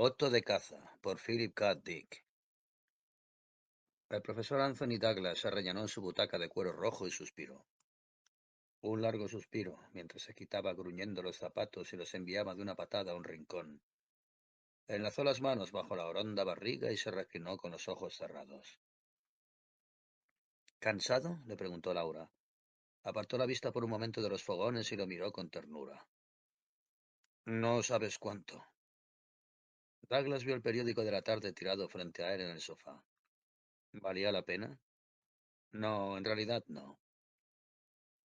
Otto de caza, por Philip K. Dick. El profesor Anthony Douglas se rellenó en su butaca de cuero rojo y suspiró. Un largo suspiro, mientras se quitaba gruñendo los zapatos y los enviaba de una patada a un rincón. Enlazó las manos bajo la horonda barriga y se reclinó con los ojos cerrados. ¿Cansado?, le preguntó Laura. Apartó la vista por un momento de los fogones y lo miró con ternura. No sabes cuánto. Douglas vio el periódico de la tarde tirado frente a él en el sofá. ¿Valía la pena? No, en realidad no.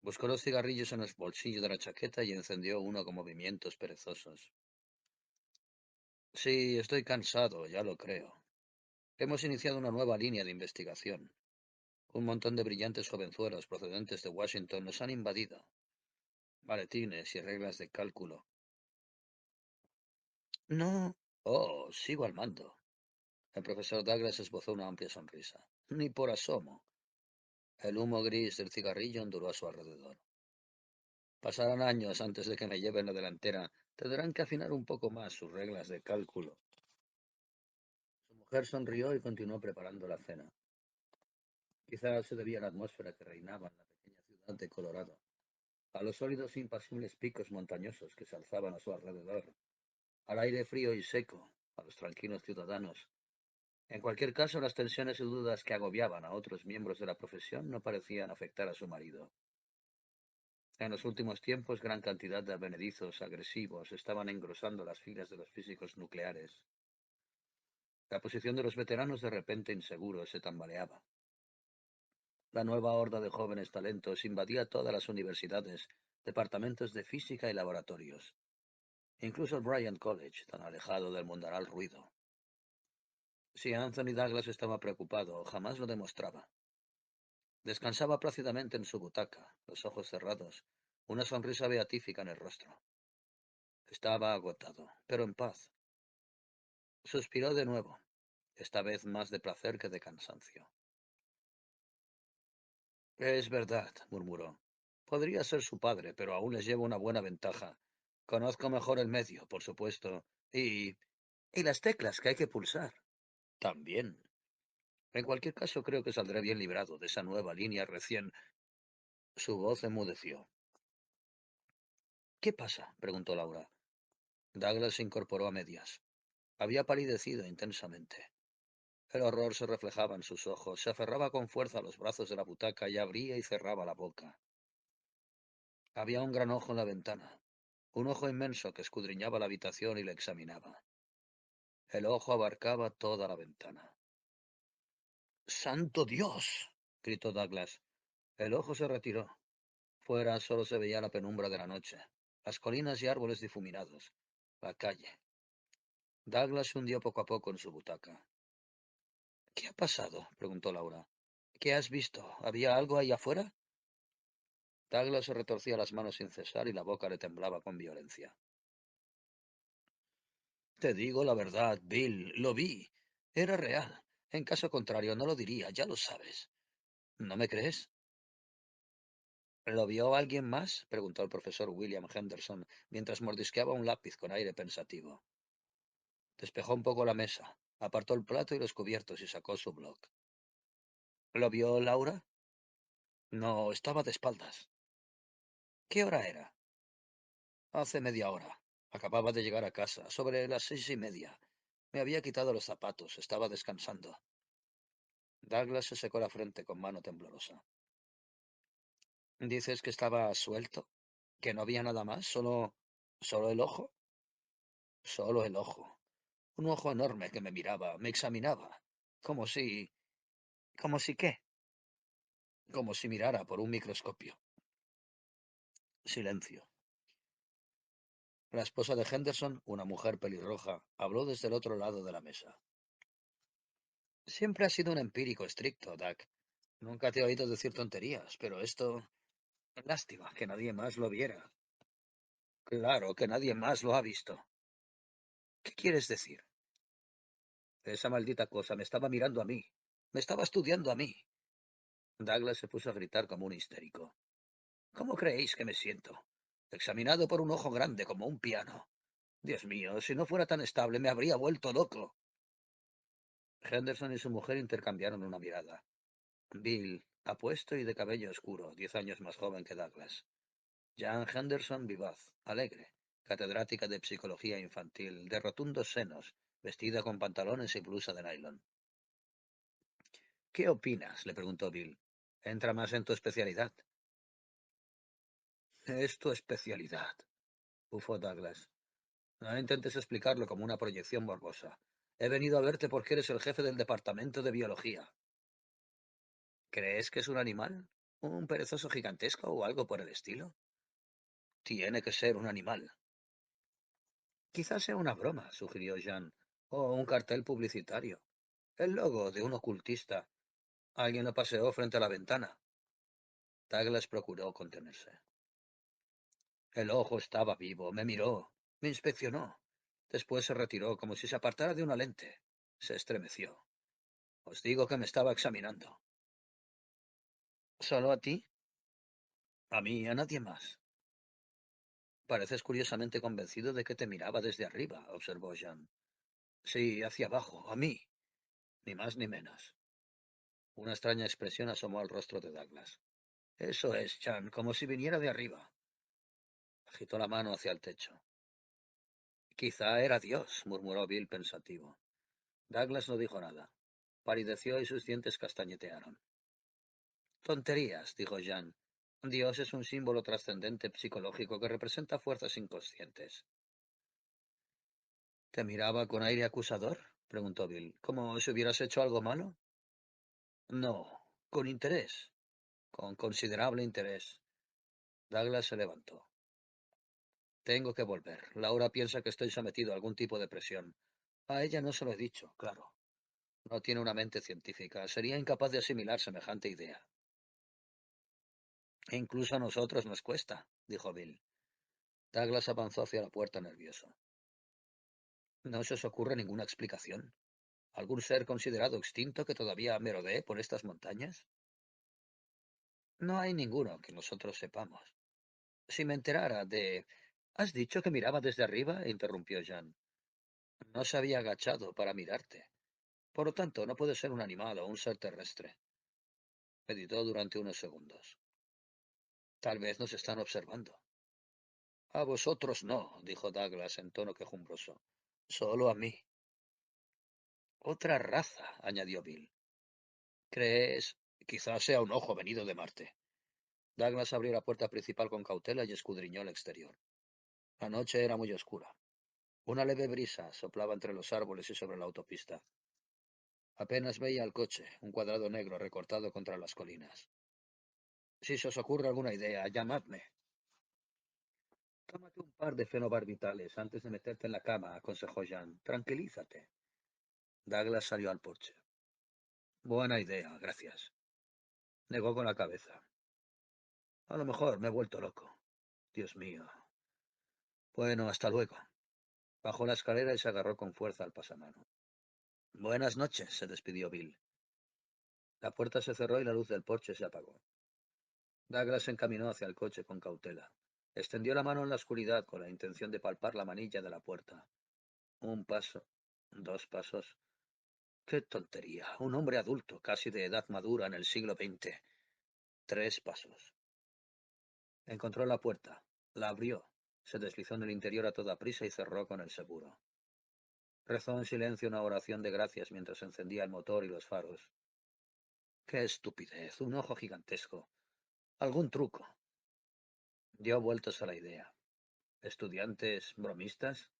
Buscó los cigarrillos en el bolsillo de la chaqueta y encendió uno con movimientos perezosos. Sí, estoy cansado, ya lo creo. Hemos iniciado una nueva línea de investigación. Un montón de brillantes jovenzuelos procedentes de Washington nos han invadido. Maletines y reglas de cálculo. No. Oh, sigo al mando. El profesor Douglas esbozó una amplia sonrisa. Ni por asomo. El humo gris del cigarrillo onduló a su alrededor. Pasarán años antes de que me lleven la delantera. Tendrán que afinar un poco más sus reglas de cálculo. Su mujer sonrió y continuó preparando la cena. Quizás se debía a la atmósfera que reinaba en la pequeña ciudad de Colorado, a los sólidos e impasibles picos montañosos que se alzaban a su alrededor, al aire frío y seco, a los tranquilos ciudadanos. En cualquier caso, las tensiones y dudas que agobiaban a otros miembros de la profesión no parecían afectar a su marido. En los últimos tiempos, gran cantidad de advenedizos agresivos estaban engrosando las filas de los físicos nucleares. La posición de los veteranos de repente inseguros se tambaleaba. La nueva horda de jóvenes talentos invadía todas las universidades, departamentos de física y laboratorios, incluso el Bryant College, tan alejado del mundanal ruido. Si Anthony Douglas estaba preocupado, jamás lo demostraba. Descansaba plácidamente en su butaca, los ojos cerrados, una sonrisa beatífica en el rostro. Estaba agotado, pero en paz. Suspiró de nuevo, esta vez más de placer que de cansancio. Es verdad, murmuró. Podría ser su padre, pero aún les llevo una buena ventaja. Conozco mejor el medio, por supuesto, y las teclas que hay que pulsar. También. En cualquier caso, creo que saldré bien librado de esa nueva línea recién. Su voz enmudeció. ¿Qué pasa?, preguntó Laura. Douglas se incorporó a medias. Había palidecido intensamente. El horror se reflejaba en sus ojos, se aferraba con fuerza a los brazos de la butaca y abría y cerraba la boca. Había un gran ojo en la ventana, un ojo inmenso que escudriñaba la habitación y la examinaba. El ojo abarcaba toda la ventana. ¡Santo Dios!, gritó Douglas. El ojo se retiró. Fuera solo se veía la penumbra de la noche, las colinas y árboles difuminados, la calle. Douglas se hundió poco a poco en su butaca. ¿Qué ha pasado?, preguntó Laura. ¿Qué has visto? ¿Había algo ahí afuera? Douglas se retorcía las manos sin cesar y la boca le temblaba con violencia. Te digo la verdad, Bill, lo vi. Era real. En caso contrario, no lo diría, ya lo sabes. ¿No me crees? ¿Lo vio alguien más?, preguntó el profesor William Henderson, mientras mordisqueaba un lápiz con aire pensativo. Despejó un poco la mesa, apartó el plato y los cubiertos y sacó su blog. ¿Lo vio Laura? No, estaba de espaldas. ¿Qué hora era? Hace media hora. Acababa de llegar a casa, sobre las 6:30. Me había quitado los zapatos, estaba descansando. Douglas se secó la frente con mano temblorosa. ¿Dices que estaba suelto? ¿Que no había nada más? ¿Solo el ojo? Solo el ojo. Un ojo enorme que me miraba, me examinaba. Como si... ¿Como si qué? Como si mirara por un microscopio. Silencio. La esposa de Henderson, una mujer pelirroja, habló desde el otro lado de la mesa. Siempre has sido un empírico estricto, Doug. Nunca te he oído decir tonterías, pero esto... Lástima que nadie más lo viera. Claro que nadie más lo ha visto. ¿Qué quieres decir? Esa maldita cosa me estaba mirando a mí. Me estaba estudiando a mí. Douglas se puso a gritar como un histérico. ¿Cómo creéis que me siento? Examinado por un ojo grande como un piano. Dios mío, si no fuera tan estable me habría vuelto loco. Henderson y su mujer intercambiaron una mirada. Bill, apuesto y de cabello oscuro, 10 años más joven que Douglas. Jan Henderson, vivaz, alegre, catedrática de psicología infantil, de rotundos senos, vestida con pantalones y blusa de nylon. ¿Qué opinas?, le preguntó Bill. Entra más en tu especialidad. Es tu especialidad, bufó Douglas. No intentes explicarlo como una proyección morbosa. He venido a verte porque eres el jefe del departamento de biología. ¿Crees que es un animal? ¿Un perezoso gigantesco o algo por el estilo? Tiene que ser un animal. Quizás sea una broma, sugirió Jean, o un cartel publicitario. El logo de un ocultista. Alguien lo paseó frente a la ventana. Douglas procuró contenerse. El ojo estaba vivo, me miró, me inspeccionó. Después se retiró como si se apartara de una lente. Se estremeció. Os digo que me estaba examinando. ¿Solo a ti? A mí, a nadie más. Pareces curiosamente convencido de que te miraba desde arriba, observó Jean. Sí, hacia abajo, a mí. Ni más ni menos. Una extraña expresión asomó al rostro de Douglas. Eso es, Jean, como si viniera de arriba. Agitó la mano hacia el techo. Quizá era Dios, murmuró Bill pensativo. Douglas no dijo nada. Palideció y sus dientes castañetearon. Tonterías, dijo Jean. Dios es un símbolo trascendente psicológico que representa fuerzas inconscientes. ¿Te miraba con aire acusador?, preguntó Bill. ¿Como si hubieras hecho algo malo? No, con interés, con considerable interés. Douglas se levantó. Tengo que volver. Laura piensa que estoy sometido a algún tipo de presión. A ella no se lo he dicho, claro. No tiene una mente científica. Sería incapaz de asimilar semejante idea. E incluso a nosotros nos cuesta, dijo Bill. Douglas avanzó hacia la puerta nervioso. ¿No se os ocurre ninguna explicación? ¿Algún ser considerado extinto que todavía merodee por estas montañas? No hay ninguno que nosotros sepamos. Si me enterara de... ¿Has dicho que miraba desde arriba?, interrumpió Jean. No se había agachado para mirarte. Por lo tanto, no puede ser un animal o un ser terrestre. Meditó durante unos segundos. Tal vez nos están observando. A vosotros no, dijo Douglas en tono quejumbroso. Solo a mí. Otra raza, añadió Bill. ¿Crees? Quizás sea un ojo venido de Marte. Douglas abrió la puerta principal con cautela y escudriñó el exterior. La noche era muy oscura. Una leve brisa soplaba entre los árboles y sobre la autopista. Apenas veía el coche, un cuadrado negro recortado contra las colinas. Si se os ocurre alguna idea, llamadme. Tómate un par de fenobarbitales antes de meterte en la cama, aconsejó Jean. Tranquilízate. Douglas salió al porche. Buena idea, gracias. Negó con la cabeza. A lo mejor me he vuelto loco. Dios mío. Bueno, hasta luego. Bajó la escalera y se agarró con fuerza al pasamano. Buenas noches, se despidió Bill. La puerta se cerró y la luz del porche se apagó. Douglas se encaminó hacia el coche con cautela. Extendió la mano en la oscuridad con la intención de palpar la manilla de la puerta. Un paso, dos pasos. ¡Qué tontería! Un hombre adulto, casi de edad madura en el siglo XX. Tres pasos. Encontró la puerta. La abrió. Se deslizó en el interior a toda prisa y cerró con el seguro. Rezó en silencio una oración de gracias mientras encendía el motor y los faros. ¡Qué estupidez! Un ojo gigantesco. Algún truco. Dio vueltas a la idea. ¿Estudiantes bromistas?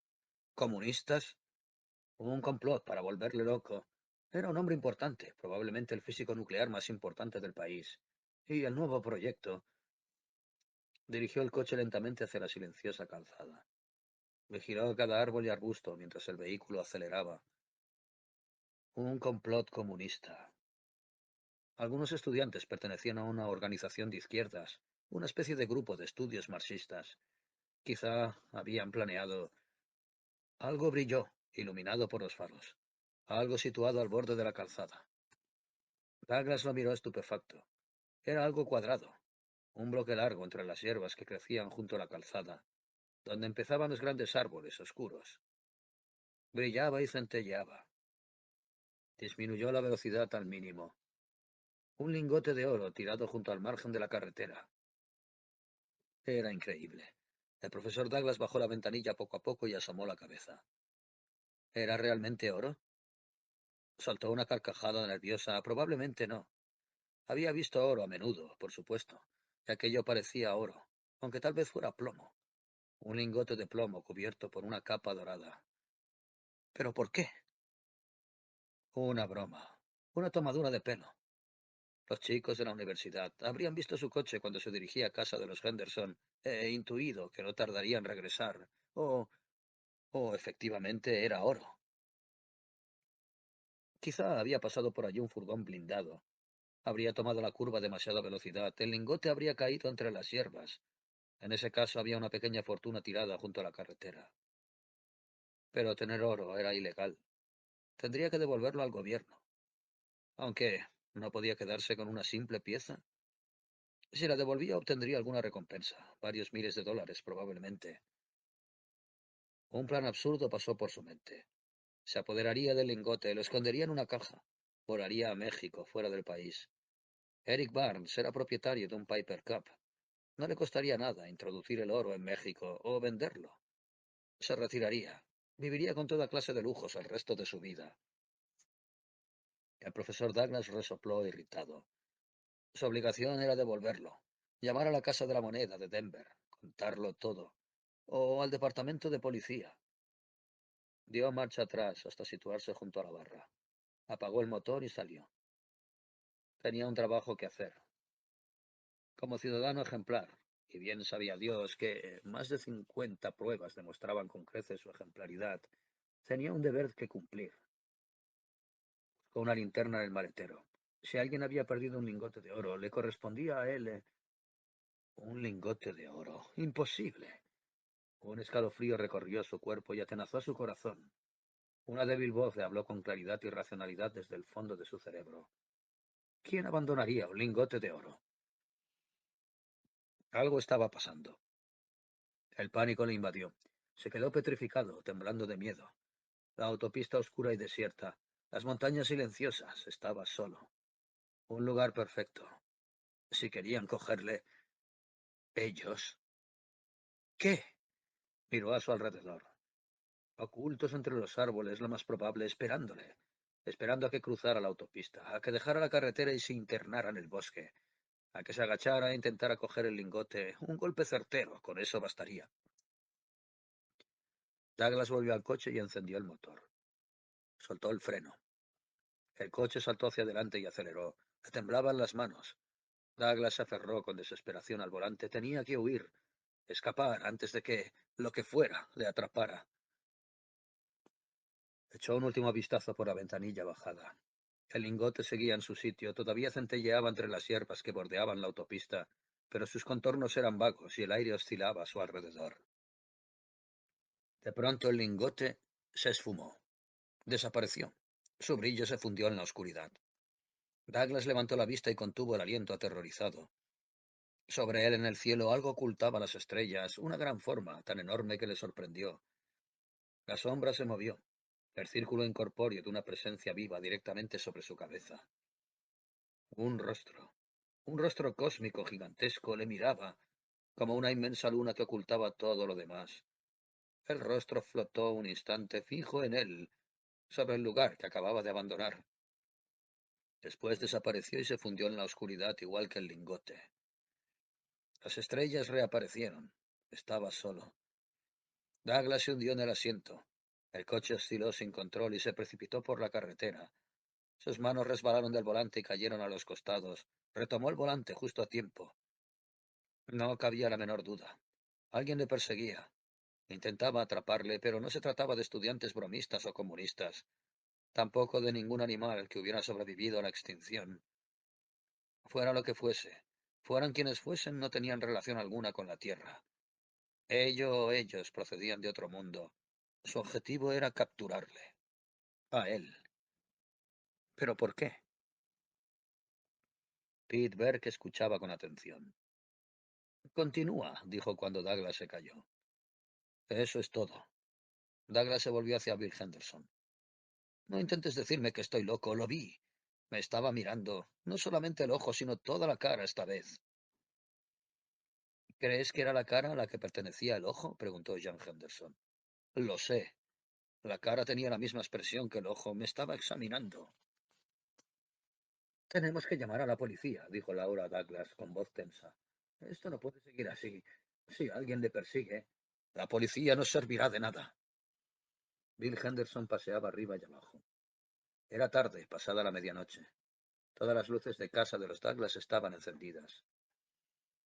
¿Comunistas? Un complot para volverle loco. Era un hombre importante, probablemente el físico nuclear más importante del país. Y el nuevo proyecto. Dirigió el coche lentamente hacia la silenciosa calzada. Vigiló cada árbol y arbusto mientras el vehículo aceleraba. Un complot comunista. Algunos estudiantes pertenecían a una organización de izquierdas, una especie de grupo de estudios marxistas. Quizá habían planeado... Algo brilló, iluminado por los faros. Algo situado al borde de la calzada. Douglas lo miró estupefacto. Era algo cuadrado, un bloque largo entre las hierbas que crecían junto a la calzada. donde empezaban los grandes árboles oscuros. Brillaba y centelleaba. Disminuyó la velocidad al mínimo. Un lingote de oro tirado junto al margen de la carretera. Era increíble. El profesor Douglas bajó la ventanilla poco a poco y asomó la cabeza. ¿Era realmente oro? Soltó una carcajada nerviosa. Probablemente no. Había visto oro a menudo, por supuesto, y aquello parecía oro, aunque tal vez fuera plomo. Un lingote de plomo cubierto por una capa dorada. ¿Pero por qué? Una broma. Una tomadura de pelo. Los chicos de la universidad habrían visto su coche cuando se dirigía a casa de los Henderson e intuido que no tardaría en regresar. O efectivamente era oro. Quizá había pasado por allí un furgón blindado. Habría tomado la curva a demasiada velocidad. El lingote habría caído entre las hierbas. En ese caso había una pequeña fortuna tirada junto a la carretera. Pero tener oro era ilegal. Tendría que devolverlo al gobierno. Aunque no podía quedarse con una simple pieza. Si la devolvía obtendría alguna recompensa, varios miles de dólares probablemente. Un plan absurdo pasó por su mente. Se apoderaría del lingote, lo escondería en una caja. Volaría a México, fuera del país. Eric Barnes era propietario de un Piper Cup. No le costaría nada introducir el oro en México o venderlo. Se retiraría. Viviría con toda clase de lujos el resto de su vida. El profesor Douglas resopló irritado. Su obligación era devolverlo. Llamar a la Casa de la Moneda de Denver, contarlo todo. O al departamento de policía. Dio marcha atrás hasta situarse junto a la barra. Apagó el motor y salió. Tenía un trabajo que hacer. Como ciudadano ejemplar, y bien sabía Dios que más de 50 pruebas demostraban con creces su ejemplaridad, tenía un deber que cumplir. Con una linterna en el maletero. Si alguien había perdido un lingote de oro, le correspondía a él un lingote de oro. Imposible. Un escalofrío recorrió su cuerpo y atenazó su corazón. Una débil voz le habló con claridad y racionalidad desde el fondo de su cerebro. ¿Quién abandonaría un lingote de oro? Algo estaba pasando. El pánico le invadió. Se quedó petrificado, temblando de miedo. La autopista oscura y desierta, las montañas silenciosas, estaba solo. Un lugar perfecto. Si querían cogerle, ellos. ¿Qué? Miró a su alrededor. Ocultos entre los árboles, lo más probable, esperándole. Esperando a que cruzara la autopista, a que dejara la carretera y se internara en el bosque, a que se agachara e intentara coger el lingote. Un golpe certero, con eso bastaría. Douglas volvió al coche y encendió el motor. Soltó el freno. El coche saltó hacia adelante y aceleró. Le temblaban las manos. Douglas se aferró con desesperación al volante. Tenía que huir, escapar antes de que, lo que fuera, le atrapara. Echó un último vistazo por la ventanilla bajada. El lingote seguía en su sitio, todavía centelleaba entre las hierbas que bordeaban la autopista, pero sus contornos eran vagos y el aire oscilaba a su alrededor. De pronto el lingote se esfumó. Desapareció. Su brillo se fundió en la oscuridad. Douglas levantó la vista y contuvo el aliento aterrorizado. Sobre él en el cielo algo ocultaba las estrellas, una gran forma, tan enorme que le sorprendió. La sombra se movió, el círculo incorpóreo de una presencia viva directamente sobre su cabeza. Un rostro cósmico gigantesco le miraba, como una inmensa luna que ocultaba todo lo demás. El rostro flotó un instante fijo en él, sobre el lugar que acababa de abandonar. Después desapareció y se fundió en la oscuridad igual que el lingote. Las estrellas reaparecieron. Estaba solo. Douglas se hundió en el asiento. El coche osciló sin control y se precipitó por la carretera. Sus manos resbalaron del volante y cayeron a los costados. Retomó el volante justo a tiempo. No cabía la menor duda. Alguien le perseguía. Intentaba atraparle, pero no se trataba de estudiantes bromistas o comunistas, tampoco de ningún animal que hubiera sobrevivido a la extinción. Fuera lo que fuese, fueran quienes fuesen, no tenían relación alguna con la Tierra. Ellos procedían de otro mundo. Su objetivo era capturarle. A él. ¿Pero por qué? Pete Burke escuchaba con atención. Continúa, dijo cuando Douglas se calló. Eso es todo. Douglas se volvió hacia Bill Henderson. No intentes decirme que estoy loco, lo vi. Me estaba mirando, no solamente el ojo, sino toda la cara esta vez. ¿Crees que era la cara a la que pertenecía el ojo? Preguntó John Henderson. Lo sé. La cara tenía la misma expresión que el ojo. Me estaba examinando. Tenemos que llamar a la policía, dijo Laura Douglas con voz tensa. Esto no puede seguir así. Si alguien le persigue, la policía no servirá de nada. Bill Henderson paseaba arriba y abajo. Era tarde, pasada la medianoche. Todas las luces de casa de los Douglas estaban encendidas.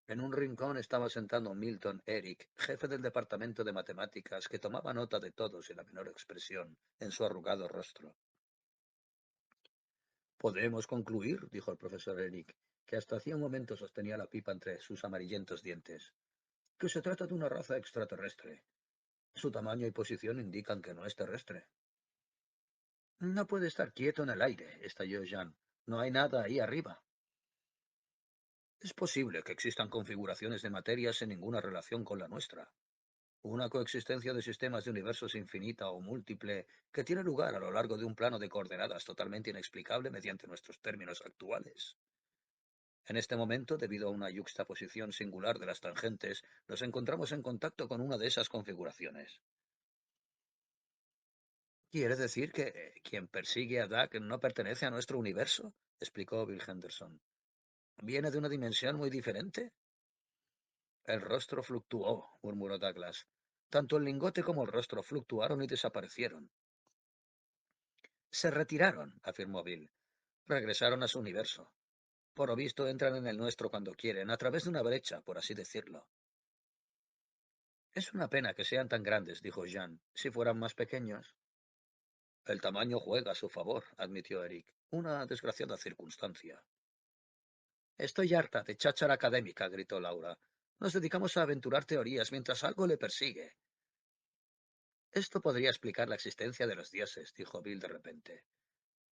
En un rincón estaba sentado Milton Eric, jefe del departamento de matemáticas, que tomaba nota de todos sin la menor expresión en su arrugado rostro. Podemos concluir, dijo el profesor Eric, que hasta hacía un momento sostenía la pipa entre sus amarillentos dientes, que se trata de una raza extraterrestre. Su tamaño y posición indican que no es terrestre. No puede estar quieto en el aire, estalló Jean. No hay nada ahí arriba. Es posible que existan configuraciones de materia sin ninguna relación con la nuestra. Una coexistencia de sistemas de universos infinita o múltiple que tiene lugar a lo largo de un plano de coordenadas totalmente inexplicable mediante nuestros términos actuales. En este momento, debido a una yuxtaposición singular de las tangentes, nos encontramos en contacto con una de esas configuraciones. ¿Quiere decir que quien persigue a Duck no pertenece a nuestro universo? Explicó Bill Henderson. ¿Viene de una dimensión muy diferente? El rostro fluctuó, murmuró Douglas. Tanto el lingote como el rostro fluctuaron y desaparecieron. Se retiraron, afirmó Bill. Regresaron a su universo. Por lo visto entran en el nuestro cuando quieren, a través de una brecha, por así decirlo. Es una pena que sean tan grandes, dijo Jean. Si fueran más pequeños. El tamaño juega a su favor, admitió Eric. Una desgraciada circunstancia. Estoy harta de cháchara académica, gritó Laura. Nos dedicamos a aventurar teorías mientras algo le persigue. Esto podría explicar la existencia de los dioses, dijo Bill de repente.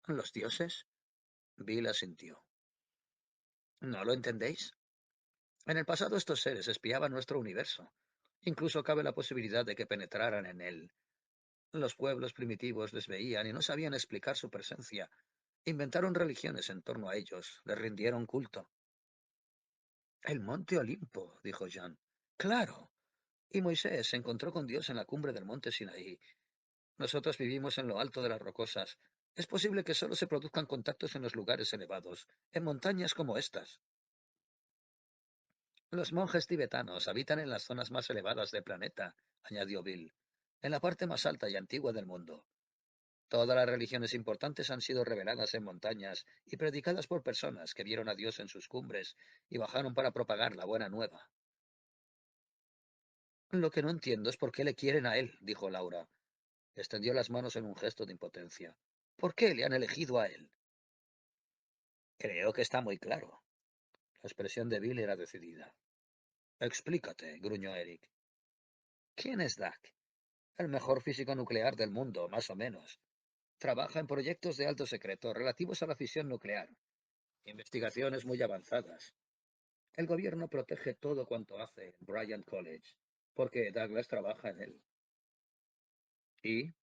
¿Los dioses? Bill asintió. ¿No lo entendéis? En el pasado estos seres espiaban nuestro universo. Incluso cabe la posibilidad de que penetraran en él. Los pueblos primitivos les veían y no sabían explicar su presencia. Inventaron religiones en torno a ellos, les rindieron culto. El monte Olimpo, dijo Jean. Claro. Y Moisés se encontró con Dios en la cumbre del monte Sinaí. Nosotros vivimos en lo alto de las rocosas. Es posible que solo se produzcan contactos en los lugares elevados, en montañas como estas. Los monjes tibetanos habitan en las zonas más elevadas del planeta, añadió Bill, en la parte más alta y antigua del mundo. Todas las religiones importantes han sido reveladas en montañas y predicadas por personas que vieron a Dios en sus cumbres y bajaron para propagar la buena nueva. Lo que no entiendo es por qué le quieren a él, dijo Laura. Extendió las manos en un gesto de impotencia. ¿Por qué le han elegido a él? Creo que está muy claro. La expresión de Bill era decidida. Explícate, gruñó Eric. ¿Quién es Dak? El mejor físico nuclear del mundo, más o menos. Trabaja en proyectos de alto secreto relativos a la fisión nuclear. Investigaciones muy avanzadas. El gobierno protege todo cuanto hace en Bryant College, porque Douglas trabaja en él. Y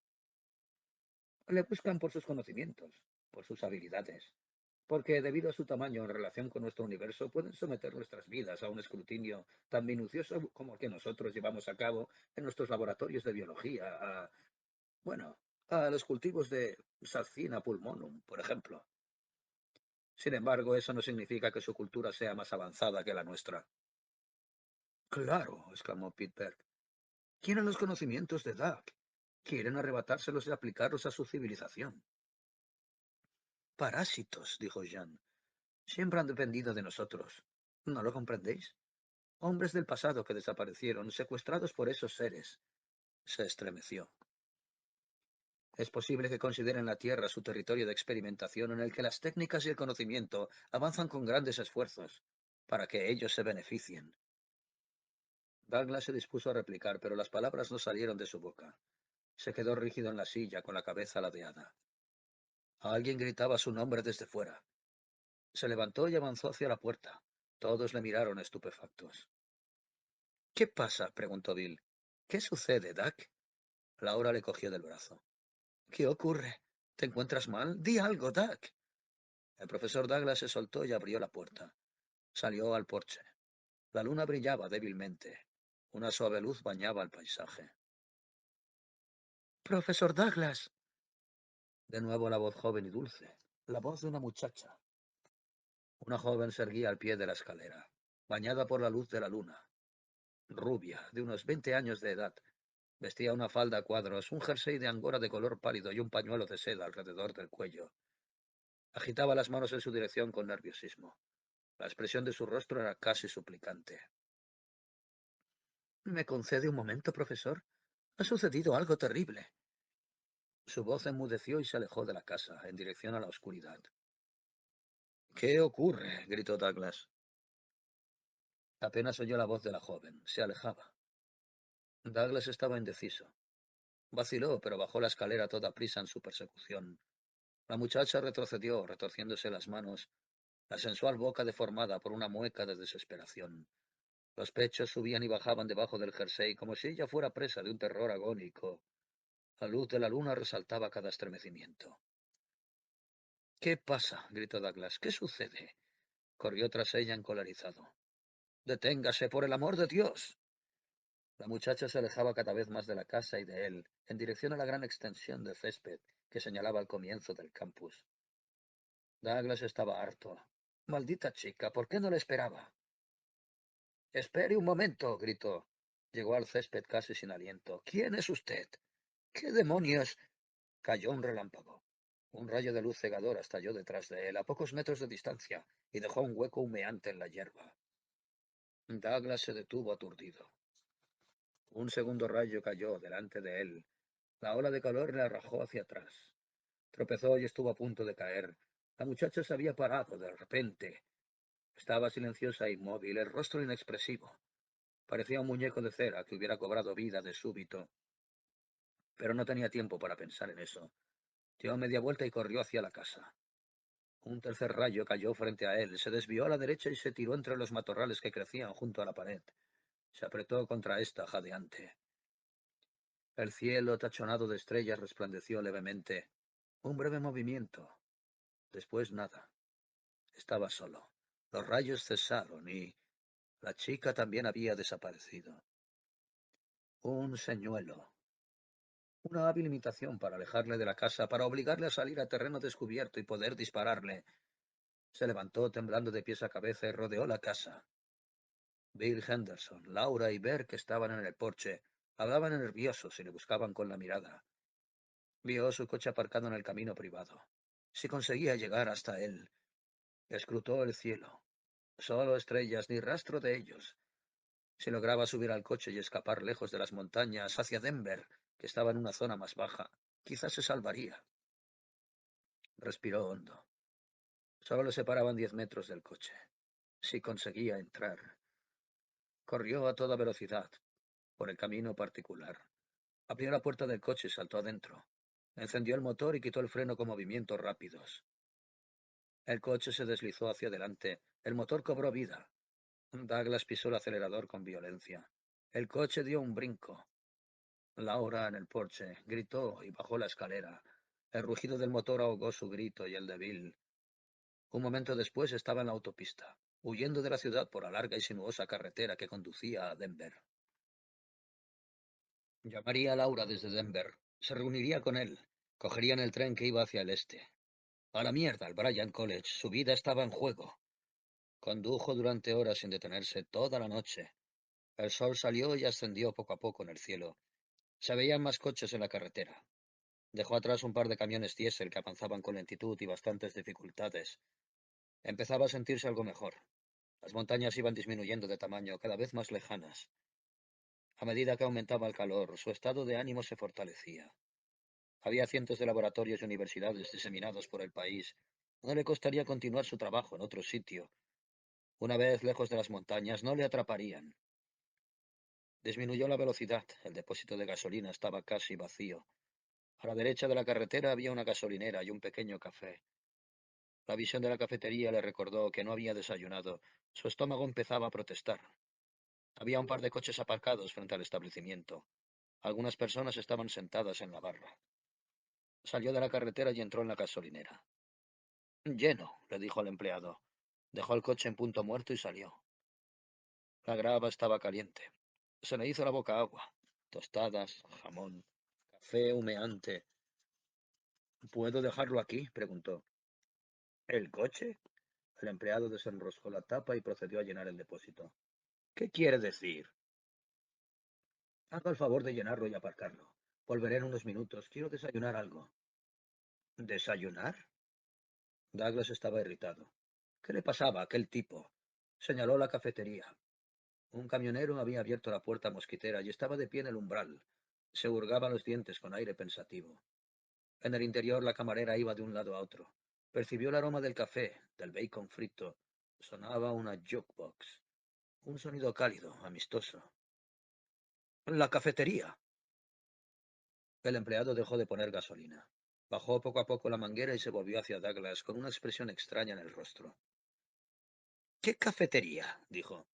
le buscan por sus conocimientos, por sus habilidades, porque debido a su tamaño en relación con nuestro universo pueden someter nuestras vidas a un escrutinio tan minucioso como el que nosotros llevamos a cabo en nuestros laboratorios de biología, bueno, a los cultivos de Sarcina pulmonum, por ejemplo. Sin embargo, eso no significa que su cultura sea más avanzada que la nuestra. Claro, exclamó Pitberg. Quieren los conocimientos de Doug. Quieren arrebatárselos y aplicarlos a su civilización. Parásitos, dijo Jean. Siempre han dependido de nosotros. ¿No lo comprendéis? Hombres del pasado que desaparecieron, secuestrados por esos seres. Se estremeció. Es posible que consideren la Tierra su territorio de experimentación en el que las técnicas y el conocimiento avanzan con grandes esfuerzos, para que ellos se beneficien. Douglas se dispuso a replicar, pero las palabras no salieron de su boca. Se quedó rígido en la silla, con la cabeza ladeada. Alguien gritaba su nombre desde fuera. Se levantó y avanzó hacia la puerta. Todos le miraron estupefactos. ¿Qué pasa? Preguntó Bill. ¿Qué sucede, Duck? Laura le cogió del brazo. ¿Qué ocurre? ¿Te encuentras mal? Di algo, Duck. El profesor Douglas se soltó y abrió la puerta. Salió al porche. La luna brillaba débilmente. Una suave luz bañaba el paisaje. Profesor Douglas. De nuevo la voz joven y dulce. La voz de una muchacha. Una joven se erguía al pie de la escalera, bañada por la luz de la luna. Rubia, de unos 20 años de edad. Vestía una falda a cuadros, un jersey de angora de color pálido y un pañuelo de seda alrededor del cuello. Agitaba las manos en su dirección con nerviosismo. La expresión de su rostro era casi suplicante. ¿Me concede un momento, profesor? Ha sucedido algo terrible. Su voz enmudeció y se alejó de la casa, en dirección a la oscuridad. ¿Qué ocurre? Gritó Douglas. Apenas oyó la voz de la joven. Se alejaba. Douglas estaba indeciso. Vaciló, pero bajó la escalera a toda prisa en su persecución. La muchacha retrocedió, retorciéndose las manos, la sensual boca deformada por una mueca de desesperación. Los pechos subían y bajaban debajo del jersey como si ella fuera presa de un terror agónico. La luz de la luna resaltaba cada estremecimiento. ¿Qué pasa? Gritó Douglas. ¿Qué sucede? Corrió tras ella encolerizado. Deténgase, por el amor de Dios. La muchacha se alejaba cada vez más de la casa y de él, en dirección a la gran extensión de césped que señalaba el comienzo del campus. Douglas estaba harto. Maldita chica, ¿por qué no le esperaba? Espere un momento, gritó. Llegó al césped casi sin aliento. ¿Quién es usted? ¿Qué demonios? Cayó un relámpago. Un rayo de luz cegadora estalló detrás de él, a pocos metros de distancia, y dejó un hueco humeante en la hierba. Douglas se detuvo aturdido. Un segundo rayo cayó delante de él. La ola de calor le arrojó hacia atrás. Tropezó y estuvo a punto de caer. La muchacha se había parado de repente. Estaba silenciosa e inmóvil, el rostro inexpresivo. Parecía un muñeco de cera que hubiera cobrado vida de súbito. Pero no tenía tiempo para pensar en eso. Dio media vuelta y corrió hacia la casa. Un tercer rayo cayó frente a él, se desvió a la derecha y se tiró entre los matorrales que crecían junto a la pared. Se apretó contra esta, jadeante. El cielo, tachonado de estrellas, resplandeció levemente. Un breve movimiento. Después nada. Estaba solo. Los rayos cesaron y la chica también había desaparecido. Un señuelo. Una hábil imitación para alejarle de la casa, para obligarle a salir a terreno descubierto y poder dispararle. Se levantó temblando de pies a cabeza y rodeó la casa. Bill Henderson, Laura y Berk estaban en el porche. Hablaban nerviosos y le buscaban con la mirada. Vio su coche aparcado en el camino privado. Si conseguía llegar hasta él, escrutó el cielo. Solo estrellas, ni rastro de ellos. Si lograba subir al coche y escapar lejos de las montañas hacia Denver, que estaba en una zona más baja, quizás se salvaría. Respiró hondo. Solo le separaban 10 metros del coche. Si conseguía entrar. Corrió a toda velocidad, por el camino particular. Abrió la puerta del coche y saltó adentro. Encendió el motor y quitó el freno con movimientos rápidos. El coche se deslizó hacia adelante. El motor cobró vida. Douglas pisó el acelerador con violencia. El coche dio un brinco. Laura, en el porche, gritó y bajó la escalera. El rugido del motor ahogó su grito y el de Bill. Un momento después estaba en la autopista, huyendo de la ciudad por la larga y sinuosa carretera que conducía a Denver. Llamaría a Laura desde Denver. Se reuniría con él. Cogerían el tren que iba hacia el este. A la mierda, al Bryan College. Su vida estaba en juego. Condujo durante horas sin detenerse toda la noche. El sol salió y ascendió poco a poco en el cielo. Se veían más coches en la carretera. Dejó atrás un par de camiones diésel que avanzaban con lentitud y bastantes dificultades. Empezaba a sentirse algo mejor. Las montañas iban disminuyendo de tamaño, cada vez más lejanas. A medida que aumentaba el calor, su estado de ánimo se fortalecía. Había cientos de laboratorios y universidades diseminados por el país. No le costaría continuar su trabajo en otro sitio. Una vez lejos de las montañas, no le atraparían. Disminuyó la velocidad. El depósito de gasolina estaba casi vacío. A la derecha de la carretera había una gasolinera y un pequeño café. La visión de la cafetería le recordó que no había desayunado. Su estómago empezaba a protestar. Había un par de coches aparcados frente al establecimiento. Algunas personas estaban sentadas en la barra. Salió de la carretera y entró en la gasolinera. Lleno, le dijo al empleado. Dejó el coche en punto muerto y salió. La grava estaba caliente. Se le hizo la boca agua. Tostadas, jamón, café humeante. ¿Puedo dejarlo aquí?, preguntó. ¿El coche? El empleado desenroscó la tapa y procedió a llenar el depósito. ¿Qué quiere decir? Haga el favor de llenarlo y aparcarlo. Volveré en unos minutos. Quiero desayunar algo. ¿Desayunar? Douglas estaba irritado. ¿Qué le pasaba a aquel tipo? Señaló la cafetería. Un camionero había abierto la puerta mosquitera y estaba de pie en el umbral. Se hurgaba los dientes con aire pensativo. En el interior la camarera iba de un lado a otro. Percibió el aroma del café, del bacon frito. Sonaba una jukebox. Un sonido cálido, amistoso. La cafetería. El empleado dejó de poner gasolina. Bajó poco a poco la manguera y se volvió hacia Douglas con una expresión extraña en el rostro. ¿Qué cafetería?, dijo.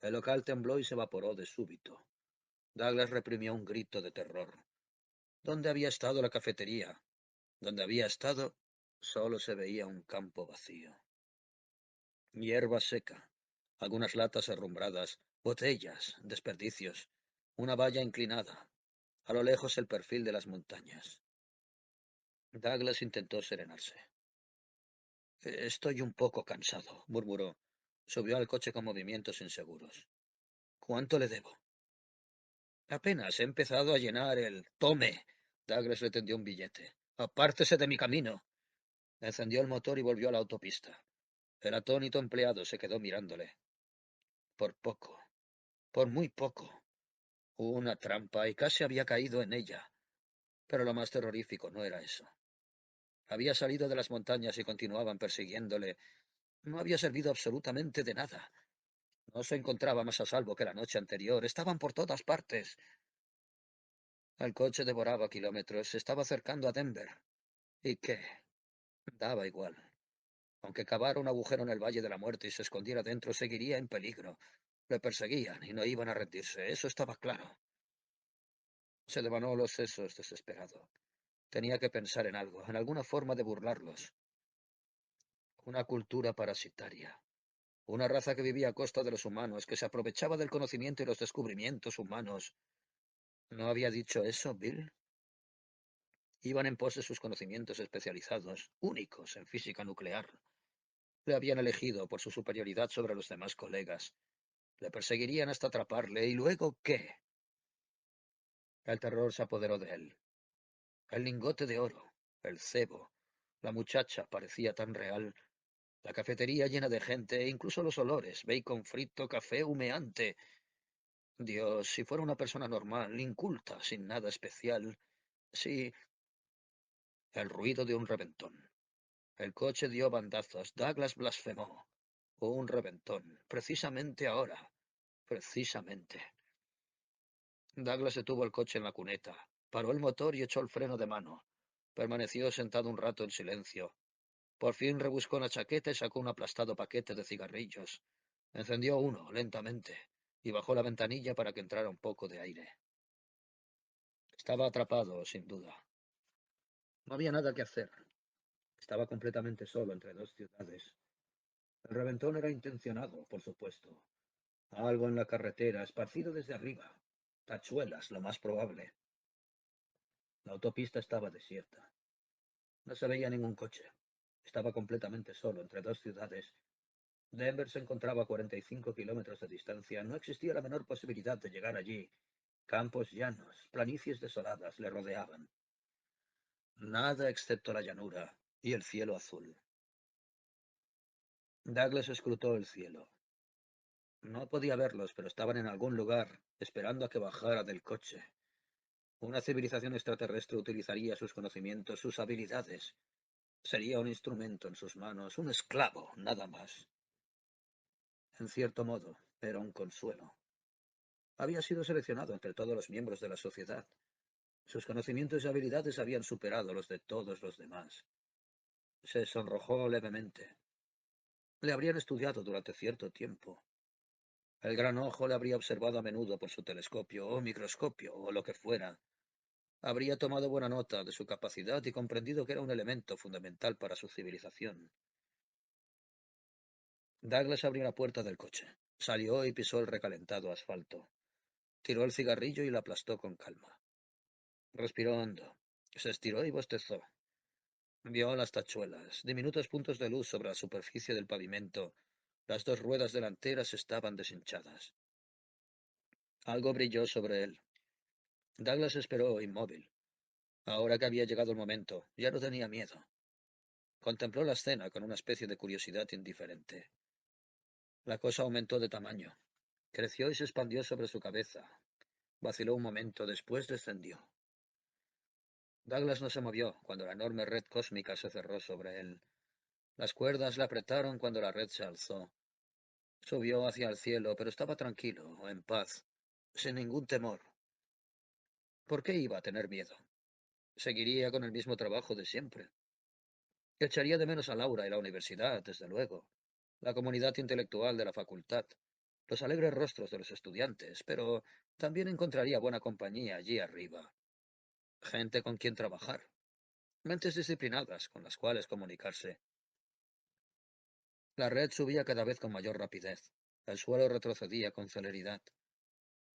El local tembló y se evaporó de súbito. Douglas reprimió un grito de terror. ¿Dónde había estado la cafetería? Donde había estado, solo se veía un campo vacío. Hierba seca, algunas latas herrumbradas, botellas, desperdicios, una valla inclinada. A lo lejos el perfil de las montañas. Douglas intentó serenarse. Estoy un poco cansado, murmuró. Subió al coche con movimientos inseguros. ¿Cuánto le debo? Apenas he empezado a llenar el... Tome. Douglas le tendió un billete. Apártese de mi camino. Encendió el motor y volvió a la autopista. El atónito empleado se quedó mirándole. Por poco, por muy poco. Hubo una trampa y casi había caído en ella. Pero lo más terrorífico no era eso. Había salido de las montañas y continuaban persiguiéndole. No había servido absolutamente de nada. No se encontraba más a salvo que la noche anterior. Estaban por todas partes. El coche devoraba kilómetros. Se estaba acercando a Denver. ¿Y qué? Daba igual. Aunque cavara un agujero en el Valle de la Muerte y se escondiera dentro, seguiría en peligro. Le perseguían y no iban a rendirse. Eso estaba claro. Se devanó los sesos desesperado. Tenía que pensar en algo, en alguna forma de burlarlos. Una cultura parasitaria. Una raza que vivía a costa de los humanos, que se aprovechaba del conocimiento y los descubrimientos humanos. ¿No había dicho eso, Bill? Iban en pos de sus conocimientos especializados, únicos en física nuclear. Le habían elegido por su superioridad sobre los demás colegas. Le perseguirían hasta atraparle. ¿Y luego qué? El terror se apoderó de él. El lingote de oro, el cebo, la muchacha parecía tan real. La cafetería llena de gente, e incluso los olores, bacon frito, café humeante. Dios, si fuera una persona normal, inculta, sin nada especial. Sí, el ruido de un reventón. El coche dio bandazos. Douglas blasfemó. Un reventón. Precisamente ahora. Precisamente. Douglas detuvo el coche en la cuneta. Paró el motor y echó el freno de mano. Permaneció sentado un rato en silencio. Por fin rebuscó la chaqueta y sacó un aplastado paquete de cigarrillos. Encendió uno, lentamente, y bajó la ventanilla para que entrara un poco de aire. Estaba atrapado, sin duda. No había nada que hacer. Estaba completamente solo entre dos ciudades. El reventón era intencionado, por supuesto. Algo en la carretera, esparcido desde arriba. Tachuelas, lo más probable. La autopista estaba desierta. No se veía ningún coche. Estaba completamente solo entre dos ciudades. Denver se encontraba a 45 kilómetros de distancia. No existía la menor posibilidad de llegar allí. Campos llanos, planicies desoladas le rodeaban. Nada excepto la llanura y el cielo azul. Douglas escrutó el cielo. No podía verlos, pero estaban en algún lugar, esperando a que bajara del coche. Una civilización extraterrestre utilizaría sus conocimientos, sus habilidades. Sería un instrumento en sus manos, un esclavo, nada más. En cierto modo, era un consuelo. Había sido seleccionado entre todos los miembros de la sociedad. Sus conocimientos y habilidades habían superado los de todos los demás. Se sonrojó levemente. Le habrían estudiado durante cierto tiempo. El gran ojo le habría observado a menudo por su telescopio o microscopio o lo que fuera. Habría tomado buena nota de su capacidad y comprendido que era un elemento fundamental para su civilización. Douglas abrió la puerta del coche. Salió y pisó el recalentado asfalto. Tiró el cigarrillo y lo aplastó con calma. Respiró hondo. Se estiró y bostezó. Vio las tachuelas, diminutos puntos de luz sobre la superficie del pavimento. Las dos ruedas delanteras estaban deshinchadas. Algo brilló sobre él. Douglas esperó inmóvil. Ahora que había llegado el momento, ya no tenía miedo. Contempló la escena con una especie de curiosidad indiferente. La cosa aumentó de tamaño. Creció y se expandió sobre su cabeza. Vaciló un momento, después descendió. Douglas no se movió cuando la enorme red cósmica se cerró sobre él. Las cuerdas le apretaron cuando la red se alzó. Subió hacia el cielo, pero estaba tranquilo, en paz, sin ningún temor. ¿Por qué iba a tener miedo? Seguiría con el mismo trabajo de siempre. Echaría de menos a Laura y la universidad, desde luego, la comunidad intelectual de la facultad, los alegres rostros de los estudiantes, pero también encontraría buena compañía allí arriba. Gente con quien trabajar, mentes disciplinadas con las cuales comunicarse. La red subía cada vez con mayor rapidez. El suelo retrocedía con celeridad.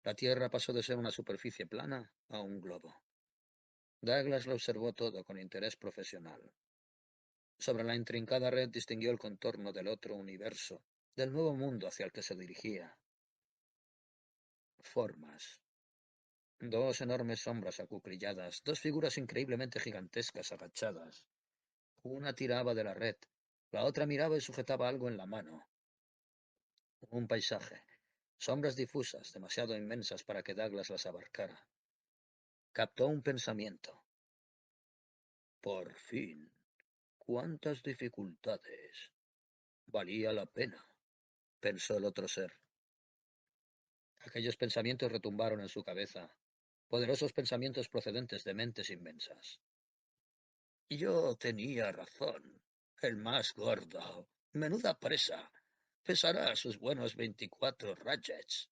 La Tierra pasó de ser una superficie plana a un globo. Douglas lo observó todo con interés profesional. Sobre la intrincada red distinguió el contorno del otro universo, del nuevo mundo hacia el que se dirigía. Formas. Dos enormes sombras acuclilladas, dos figuras increíblemente gigantescas agachadas. Una tiraba de la red, la otra miraba y sujetaba algo en la mano. Un paisaje. Sombras difusas, demasiado inmensas para que Douglas las abarcara. Captó un pensamiento. Por fin. ¿Cuántas dificultades? Valía la pena, pensó el otro ser. Aquellos pensamientos retumbaron en su cabeza, poderosos pensamientos procedentes de mentes inmensas. Yo tenía razón. El más gordo. Menuda presa. Pesará sus buenos 24 ratchets.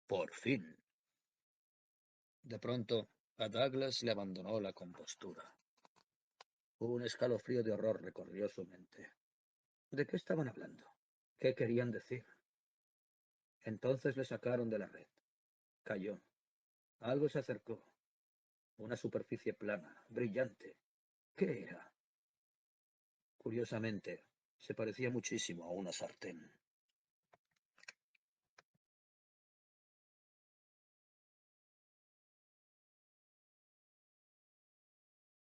Por fin. De pronto, a Douglas le abandonó la compostura. Un escalofrío de horror recorrió su mente. ¿De qué estaban hablando? ¿Qué querían decir? Entonces le sacaron de la red. Cayó. Algo se acercó. Una superficie plana, brillante. ¿Qué era? Curiosamente, se parecía muchísimo a una sartén.